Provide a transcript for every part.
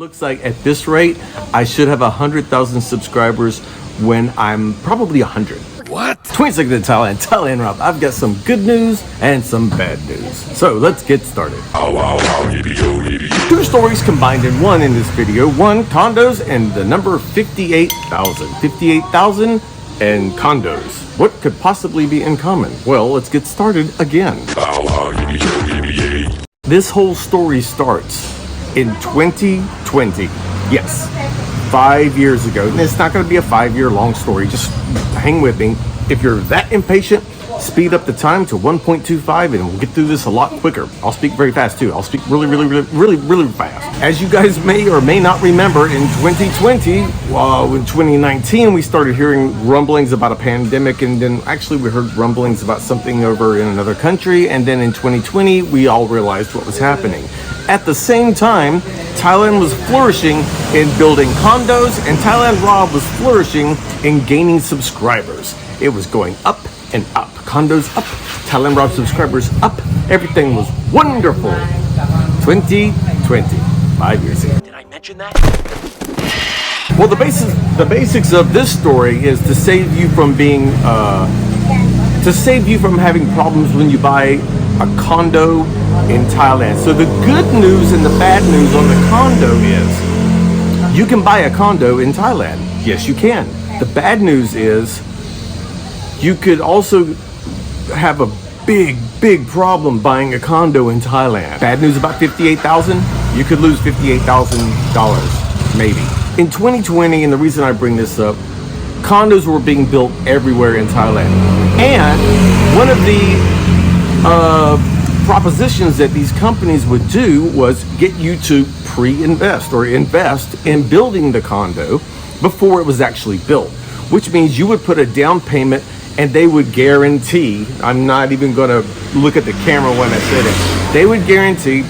Looks like at this rate, I should have 100,000 subscribers when I'm probably 100. What? 20 seconds in Thailand Rob. I've got some good news and some bad news. So let's get started. Two stories combined in one in this video. One, condos and the number 58,000. 58,000 and condos. What could possibly be in common? Well, let's get started again. This whole story starts in 2020. Yes, 5 years ago. And it's not going to be a 5-year long story. Just hang with me. If you're that impatient, speed up the time to 1.25 and we'll get through this a lot quicker. I'll speak very fast too. I'll speak really fast. As you guys may or may not remember, in 2020, in 2019, we started hearing rumblings about a pandemic, and then actually we heard rumblings about something over in another country, and then in 2020, we all realized what was happening. At the same time, Thailand was flourishing in building condos, and Thailand Rob was flourishing in gaining subscribers. It was going up and up. Condos up, Thailand Rob subscribers up. Everything was wonderful. 2020, 5 years ago. Did I mention that? Well, the basics of this story is to save you from being, having problems when you buy a condo in Thailand. So the good news and the bad news on the condo is you can buy a condo in Thailand. Yes, you can. The bad news is you could also have a big problem buying a condo in Thailand. Bad news about 58,000, you could lose $58,000 maybe. In 2020, and the reason I bring this up, condos were being built everywhere in Thailand. And one of the propositions that these companies would do was get you to pre-invest or invest in building the condo before it was actually built, which means you would put a down payment and they would guarantee, I'm not even going to look at the camera when I said it, they would guarantee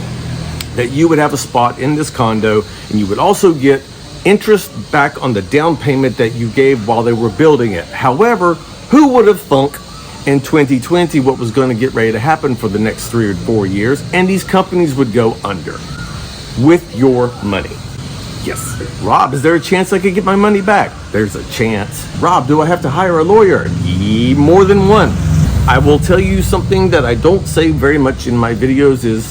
that you would have a spot in this condo, and you would also get interest back on the down payment that you gave while they were building it. However, who would have thunk in 2020 what was going to get ready to happen for the next 3 or 4 years, and these companies would go under with your money. Yes. Rob, is there a chance I could get my money back? There's a chance. Rob, do I have to hire a lawyer? More than one. I will tell you something that I don't say very much in my videos is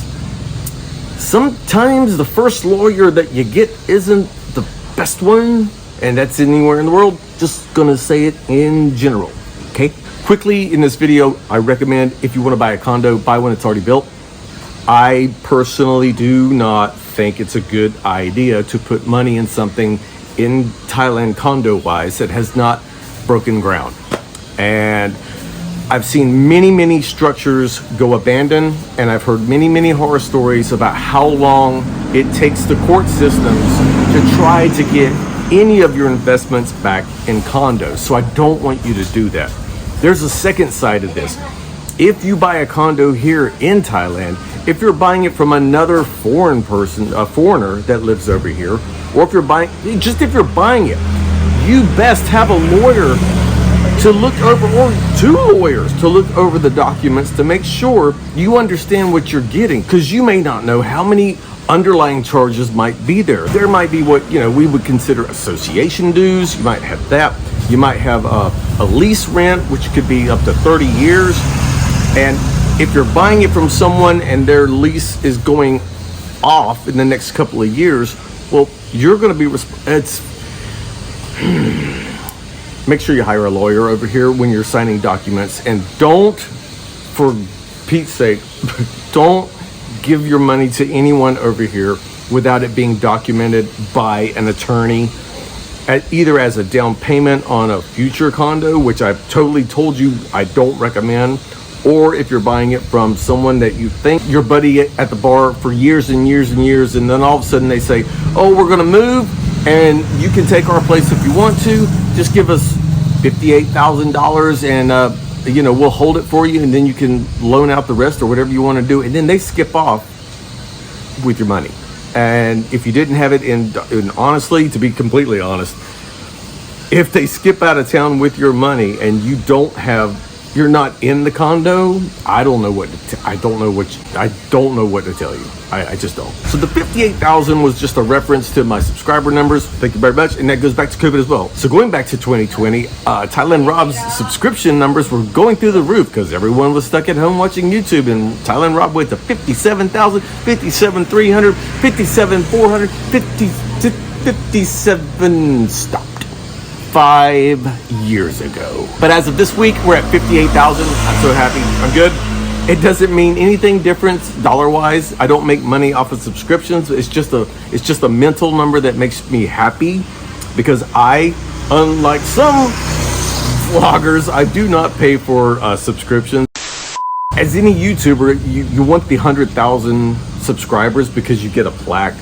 sometimes the first lawyer that you get isn't the best one, and that's anywhere in the world. Just gonna say it in general, okay? Quickly in this video, I recommend if you want to buy a condo, buy one that's already built. I personally do not think it's a good idea to put money in something in Thailand condo-wise that has not broken ground. And I've seen many structures go abandoned, and I've heard many horror stories about how long it takes the court systems to try to get any of your investments back in condos. So I don't want you to do that. There's a second side of this. If you buy a condo here in Thailand, if you're buying it from another foreign person, a foreigner that lives over here, or if you're buying it, you best have a lawyer to look over, or 2 lawyers to look over the documents to make sure you understand what you're getting, because you may not know how many underlying charges might be there. There might be what we would consider association dues. You might have that. You might have a lease rent, which could be up to 30 years. And if you're buying it from someone and their lease is going off in the next couple of years, well, you're going to be make sure you hire a lawyer over here when you're signing documents, and don't, for Pete's sake, don't give your money to anyone over here without it being documented by an attorney, either as a down payment on a future condo, which I've totally told you I don't recommend, or if you're buying it from someone that you think your buddy at the bar for years and years, and then all of a sudden they say, oh, we're going to move and you can take our place if you want to. Just give us $58,000 and we'll hold it for you, and then you can loan out the rest or whatever you want to do. And then they skip off with your money. And if you didn't have it in honestly, to be completely honest, if they skip out of town with your money and you don't have you're not in the condo, I don't know what to tell you. I just don't. So the 58,000 was just a reference to my subscriber numbers. Thank you very much. And that goes back to COVID as well. So going back to 2020, Thailand Rob's subscription numbers were going through the roof because everyone was stuck at home watching YouTube, and Thailand Rob went to 57,000, 57,300, 57,400, 57 stopped 5 years ago. But as of this week, we're at 58,000. I'm so happy. I'm good. It doesn't mean anything different dollar-wise. I don't make money off of subscriptions. It's just a mental number that makes me happy, because I, unlike some vloggers, I do not pay for subscriptions. As any YouTuber, you want the 100,000 subscribers because you get a plaque.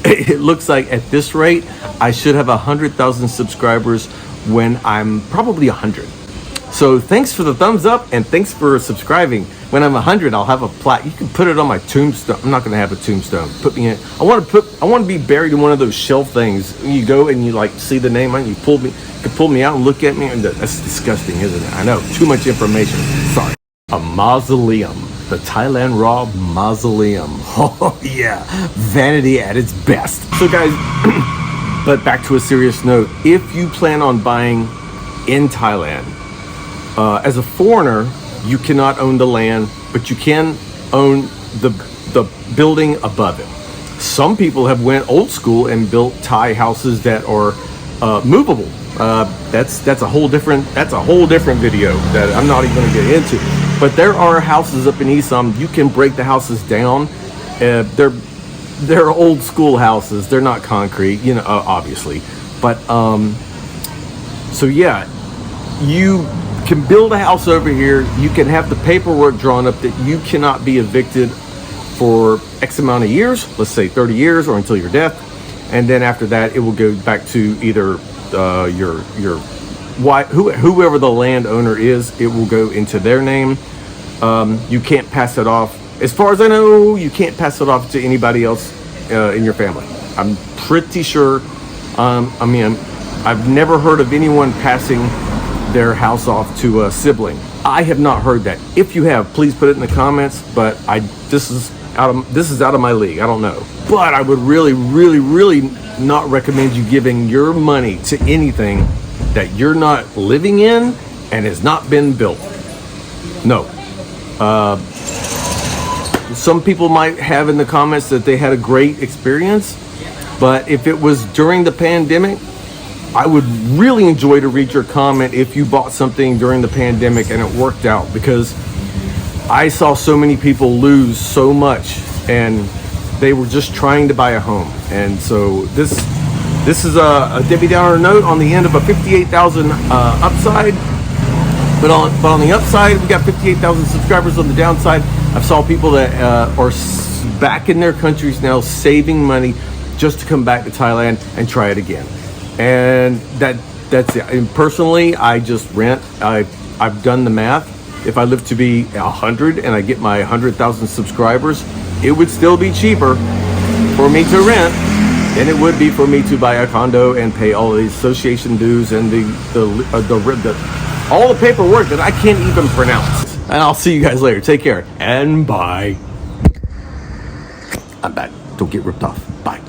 It looks like at this rate, I should have 100,000 subscribers when I'm probably 100. So thanks for the thumbs up, and thanks for subscribing. When I'm 100, I'll have a plaque. You can put it on my tombstone. I'm not going to have a tombstone. Put me in. I want to be buried in one of those shelf things. You go and you like see the name on it, you can pull me out and look at me, and that's disgusting, isn't it? I know, too much information. Sorry. A mausoleum. The Thailand Rob mausoleum. Oh yeah, vanity at its best. So guys, but back to a serious note. If you plan on buying in Thailand, as a foreigner, you cannot own the land, but you can own the building above it. Some people have went old school and built Thai houses that are movable. That's a whole different video that I'm not even going to get into. But there are houses up in Isom. You can break the houses down. They're old school houses. They're not concrete, obviously. But so yeah, you can build a house over here. You can have the paperwork drawn up that you cannot be evicted for X amount of years. Let's say 30 years or until your death. And then after that, it will go back to either whoever the landowner is. It will go into their name. You can't pass it off. As far as I know, you can't pass it off to anybody else in your family. I'm pretty sure. I've never heard of anyone passing their house off to a sibling. I have not heard that. If you have, please put it in the comments. But this is out of my league. I don't know. But I would really, really, really not recommend you giving your money to anything that you're not living in and has not been built. No. Some people might have in the comments that they had a great experience, but if it was during the pandemic, I would really enjoy to read your comment if you bought something during the pandemic and it worked out, because I saw so many people lose so much and they were just trying to buy a home. And so this is a Debbie Downer note on the end of a 58,000 upside. But on the upside, we got 58,000 subscribers. On the downside, I've saw people that are back in their countries now saving money just to come back to Thailand and try it again. And that's it. And personally, I just rent. I've done the math. If I live to be 100 and I get my 100,000 subscribers, it would still be cheaper for me to rent than it would be for me to buy a condo and pay all the association dues and all the paperwork that I can't even pronounce. And I'll see you guys later. Take care and bye. I'm back. Don't get ripped off. Bye.